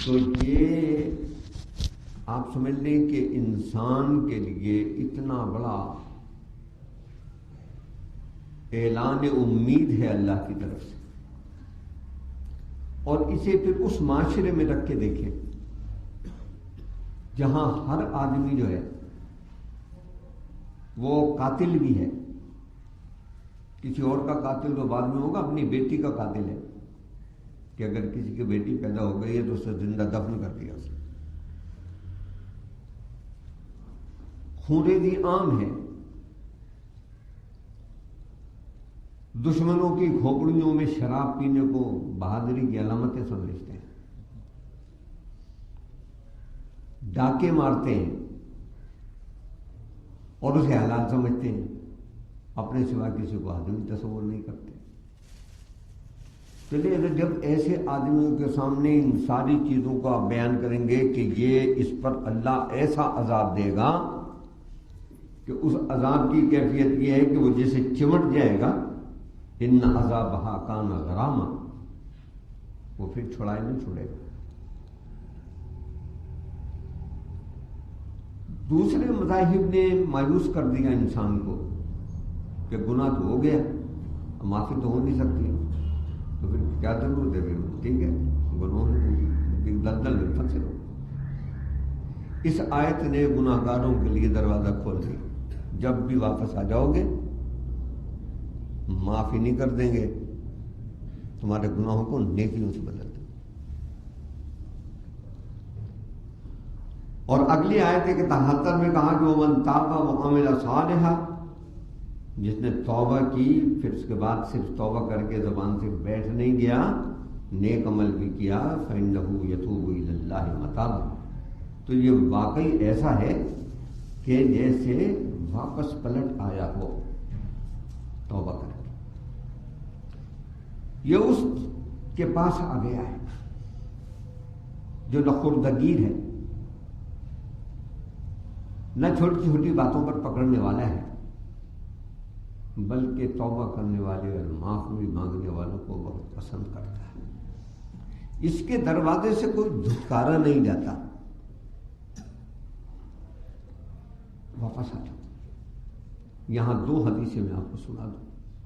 تو یہ آپ سمجھ لیں کہ انسان کے لیے اتنا بڑا اعلان امید ہے اللہ کی طرف سے، اور اسے پھر اس معاشرے میں رکھ کے دیکھیں جہاں ہر آدمی جو ہے وہ قاتل بھی ہے، کسی اور کا قاتل تو بعد میں ہوگا، اپنی بیٹی کا قاتل ہے کہ اگر کسی کی بیٹی پیدا ہو گئی ہے تو اسے زندہ دفن کر دیا اسے، خونریزی عام ہے، دشمنوں کی کھوپڑیوں میں شراب پینے کو بہادری کی علامتیں سمجھتے ہیں، ڈاکے مارتے ہیں اور اسے حلال سمجھتے ہیں، اپنے سوا کسی کو آدمی تصور نہیں کرتے۔ چلیے جب ایسے آدمیوں کے سامنے ان ساری چیزوں کو آپ بیان کریں گے کہ یہ اس پر اللہ ایسا عذاب دے گا کہ اس عذاب کی کیفیت یہ ہے کہ وہ جسے چمٹ جائے گا، ان عذابھا کان غراما، وہ پھر چھڑائے نہیں چھوڑے گا۔ دوسرے مذاہب نے مایوس کر دیا انسان کو کہ گناہ تو ہو گیا، معافی تو ہو نہیں سکتی، تو پھر کیا ضرورت ہے، پھر ٹھیک ہے گناہوں کی دلدل میں پھنسے رہو۔ اس آیت نے گناہ گاروں کے لیے دروازہ کھول دیا، جب بھی واپس آ جاؤ گے معافی نہیں کر دیں گے، تمہارے گناہوں کو نیکیوں سے بدل دیں۔ اور اگلی آیت کے 73 میں کہا کہ وَمَن تَابَ وَعَمِلَ صَالِحًا، جس نے توبہ کی پھر اس کے بعد صرف توبہ کر کے زبان سے بیٹھ نہیں گیا، نیک عمل بھی کیا، فَإِنَّهُ يَتُوبُ إِلَى اللَّهِ مَتَابًا، تو یہ واقعی ایسا ہے کہ جیسے واپس پلٹ آیا ہو توبہ کر کے، یہ اس کے پاس آ گیا ہے جو نہ خردگیر ہے، نہ چھوٹی چھوٹی باتوں پر پکڑنے والا ہے، بلکہ توبہ کرنے والے اور معافی مانگنے والوں کو بہت پسند کرتا ہے۔ اس کے دروازے سے کوئی دھتکارا نہیں جاتا، واپس آ جاؤ۔ یہاں دو حدیثیں میں آپ کو سنا دوں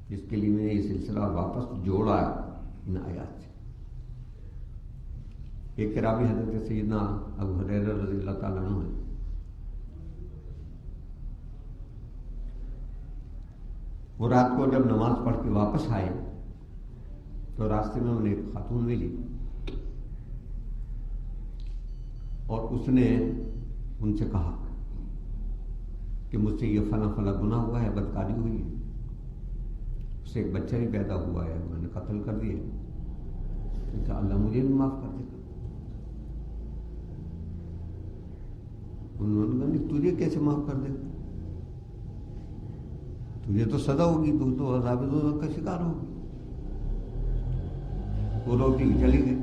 جس کے لیے میں نے یہ سلسلہ واپس جوڑا ان آیات سے۔ ایک راوی حضرت سیدنا ابو ہریرہ رضی اللہ تعالیٰ عنہ ہے، وہ رات کو جب نماز پڑھ کے واپس آئے تو راستے میں انہیں ایک خاتون ملی اور اس نے ان سے کہا کہ مجھ سے یہ فلاں فلاں گناہ ہوا ہے، بدکاری ہوئی ہے، اس سے ایک بچہ بھی پیدا ہوا ہے، میں نے قتل کر دیا، کہ اللہ مجھے بھی معاف کر دے گا۔ انہوں نے کہا تجھے کیسے معاف کر دے گا، تجھے تو سزا ہوگی، تو عذاب دوزخ کا شکار ہوگی۔ وہ روتی ہوئی چلی گئی۔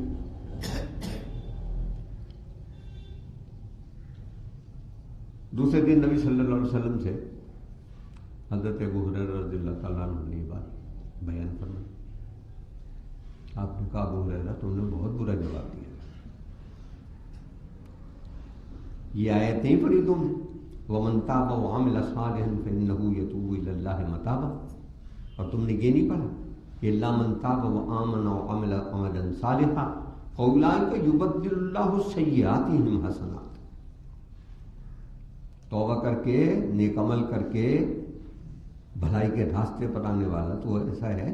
دوسرے دن نبی صلی اللہ علیہ وسلم سے حضرت ابو ہریرہ رضی اللہ تعالیٰ عنہ نے یہ بات بیان فرمائی۔ آپ نے کہا ابو ہریرہ تم نے بہت برا جواب دیا، یہ آیت نہیں پڑھی تم نے وَمَن تَابَ وَعَمِلَ صَالِحًا فَإِنَّهُ يَتُوبُ إِلَى اللَّهِ مَتَابًا، اور تم نے یہ نہیں پڑھا کہ إِلَّا مَن تَابَ وَآمَنَ وَعَمِلَ عَمَلًا صَالِحًا فَأُولَٰئِكَ يُبَدِّلُ اللَّهُ سَيِّئَاتِهِمْ حَسَنَاتٍ، توبہ کر کے نیک عمل کر کے بھلائی کے راستے پر آنے والا تو ایسا ہے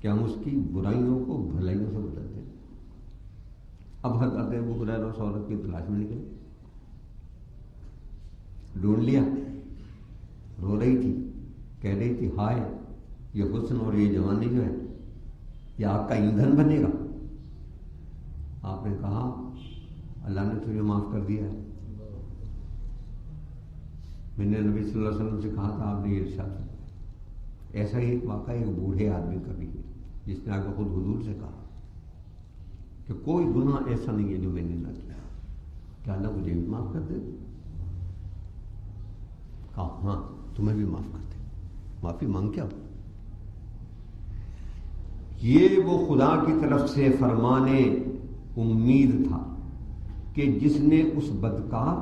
کہ ہم اس کی برائیوں کو بھلائیوں سے بدل دیں۔ اب حضرت ابو ہریرہ اس عورت کی تلاش میں نکلے، ڈھونڈ لیا، رو رہی تھی، کہہ رہی تھی ہائے یہ حسن اور یہ جوانی جو ہے یہ آپ کا ایندھن بنے گا۔ آپ نے کہا اللہ نے تجھے معاف کر دیا ہے۔ میں نے نبی صلی اللہ علیہ وسلم سے کہا تھا، آپ نے یہ ارشاد کیا۔ ایسا ہی ایک واقعہ ایک بوڑھے آدمی کا بھی ہے جس نے آگے خود حضور سے کہا کہ کوئی گناہ ایسا نہیں ہے جو میں نے نہ کیا، کیا اللہ مجھے بھی معاف کر دے؟ کہا ہاں تمہیں بھی معاف کر دے، معافی مانگ کیا ہو؟ یہ وہ خدا کی طرف سے فرمانے امید تھا کہ جس نے اس بدکار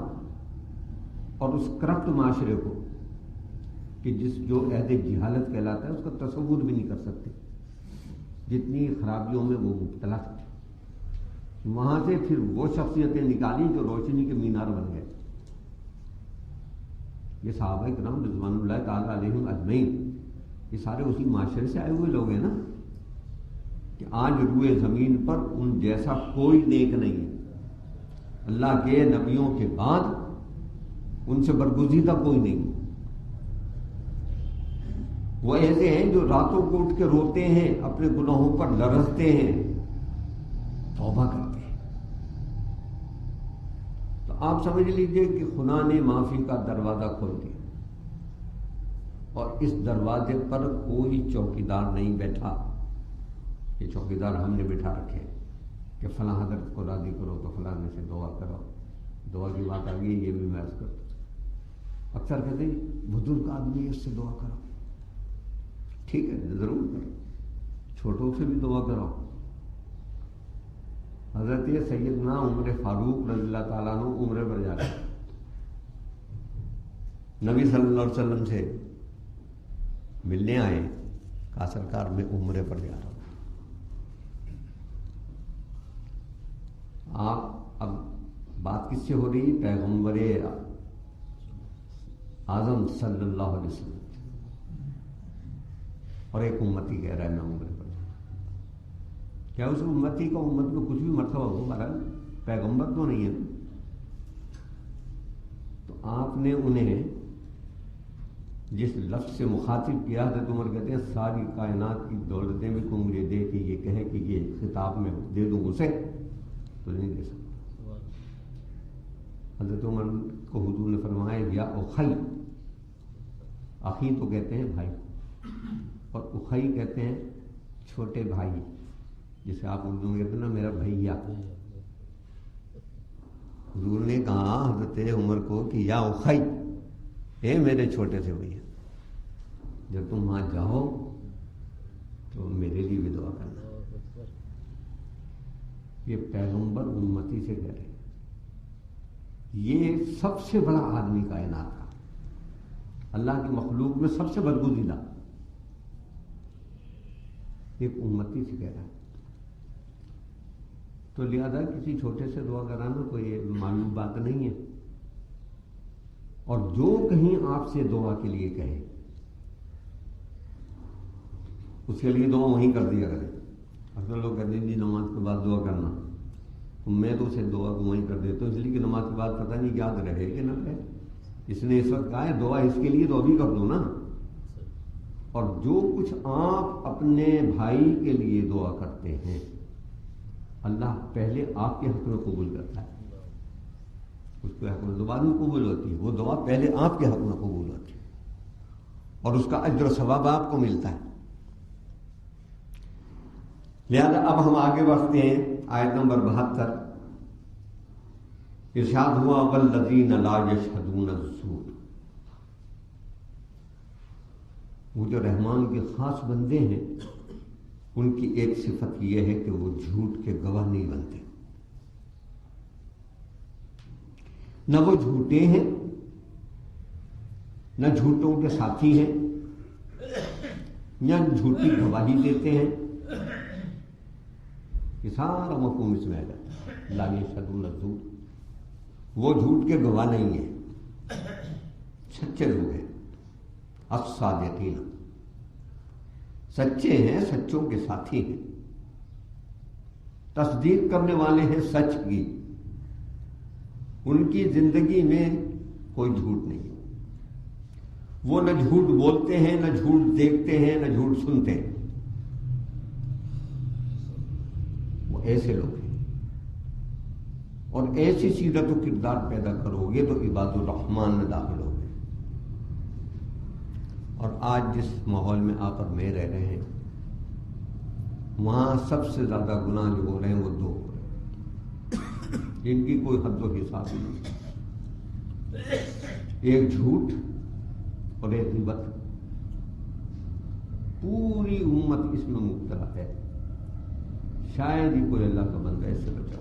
اور اس کرپٹ معاشرے کو کہ جو عہد جہالت کہلاتا ہے اس کا تصور بھی نہیں کر سکتے، جتنی خرابیوں میں وہ مبتلا تھے، وہاں سے پھر وہ شخصیتیں نکالی جو روشنی کے مینار بن گئے۔ یہ صحابہ کرام رضوان اللہ تعالیٰ علیہم اجمعین یہ سارے اسی معاشرے سے آئے ہوئے لوگ ہیں نا، کہ آج روئے زمین پر ان جیسا کوئی نیک نہیں ہے، اللہ کے نبیوں کے بعد ان سے برگزیدہ کوئی نہیں۔ وہ ایسے ہیں جو راتوں کو اٹھ کے روتے ہیں، اپنے گناہوں پر لرزتے ہیں، توبہ کرتے ہیں۔ تو آپ سمجھ لیجئے کہ خدا نے معافی کا دروازہ کھول دیا، اور اس دروازے پر کوئی چوکیدار نہیں بیٹھا۔ یہ چوکیدار ہم نے بٹھا رکھے کہ فلاں حضرت کو راضی کرو تو فلاں میں سے دعا کرو، دعا کی بات آ گئی، یہ بھی میں عرض کرتا ہوں۔ اکثر کہتے ہیں بزرگ آدمی ہے اس سے دعا کرو، ٹھیک ہے ضرور کرو، چھوٹوں سے بھی دعا کرو۔ حضرت سیدنا عمر فاروق رضی اللہ تعالیٰ عنہ عمرے پر جا رہے نبی صلی اللہ علیہ وسلم سے ملنے آئے، کہا سرکار میں عمرے پر جا رہا ہوں۔ آپ اب بات کس سے ہو رہی؟ پیغمبر اعظم صلی اللہ علیہ وسلم، اور ایک امتی کہہ رہا ہے میں عمرے پر جا رہا ہوں۔ کیا اس امتی کا امت میں کچھ بھی مرتبہ ہو؟ بہرحال پیغمبر تو نہیں ہے۔ تو آپ نے انہیں جس لفظ سے مخاطب کیا، حضرت عمر کہتے ہیں ساری کائنات کی دولتیں بھی کو مجھے دے کے یہ کہے کہ یہ خطاب میں دے دوں اسے تو نہیں دے سکتا۔ حضرت عمر کو حضور نے فرمایا یا اخی، اخی تو کہتے ہیں بھائی، اور اخی کہتے ہیں چھوٹے بھائی، جسے آپ اردو میں کہتے ہیں نا میرا بھیا۔ حضور نے کہا حضرت عمر کو کہ یا اخی، اے میرے چھوٹے سے بھیا، جب تم وہاں جاؤ تو میرے لیے بھی دعا کرنا۔ یہ پیغمبر امتی سے کہہ رہے ہیں، یہ سب سے بڑا آدمی کائنات کا، اللہ کی مخلوق میں سب سے برگزیدہ، ایک امتی سے کہہ رہا ہے۔ تو لہذا کسی چھوٹے سے دعا کرانا کوئی معلوم بات نہیں ہے، اور جو کہیں آپ سے دعا کے لیے کہے اس کے لیے دعا وہیں کر دیا کرے۔ اکثر لوگ کہتے ہیں جی نماز کے بعد دعا کرنا، تو میں تو اسے دعا کو وہیں کر دیتا ہوں، اس لیے کہ نماز کے بعد پتہ نہیں یاد رہے کہ نہ رہے۔ اس نے اس وقت کہا ہے دعا اس کے لیے تو ابھی کر دو نا۔ اور جو کچھ آپ اپنے بھائی کے لیے دعا کرتے ہیں اللہ پہلے آپ کے حق میں قبول کرتا ہے، اس کے حق میں بعد میں قبول ہوتی ہے، وہ دعا پہلے آپ کے حق میں قبول ہوتی ہے اور اس کا اجر و ثواب آپ کو ملتا ہے۔ لہذا اب ہم آگے بڑھتے ہیں، آیت نمبر 72 ارشاد ہوا والذین لا یشہدون الزور۔ وہ جو رحمان کے خاص بندے ہیں ان کی ایک صفت یہ ہے کہ وہ جھوٹ کے گواہ نہیں بنتے، نہ وہ جھوٹے ہیں نہ جھوٹوں کے ساتھی ہیں، نہ جھوٹی گواہی دیتے ہیں۔ یہ سارا مفہوم اس میں آ جاتا ہے، لا یشہدون الزور، وہ جھوٹ کے گواہ نہیں ہیں، سچے لوگ ہیں، الصادقین، سچے ہیں، سچوں کے ساتھی ہیں، تصدیق کرنے والے ہیں سچ کی، ان کی زندگی میں کوئی جھوٹ نہیں، وہ نہ جھوٹ بولتے ہیں نہ جھوٹ دیکھتے ہیں نہ جھوٹ سنتے ہیں، وہ ایسے لوگ ہیں۔ اور ایسی سیرت و کردار پیدا کرو گے تو عباد الرحمن میں داخل ہو گے۔ اور آج جس ماحول میں آپ اور میں رہ رہے ہیں وہاں سب سے زیادہ گناہ جو ہو رہے ہیں وہ دو ہو رہے ہیں جن کی کوئی حد و حساب نہیں، ایک جھوٹ اور ایک غیبت۔ پوری امت اس میں مبتلا ہے، شاید ہی کوئی اللہ کا بندہ اس سے بچا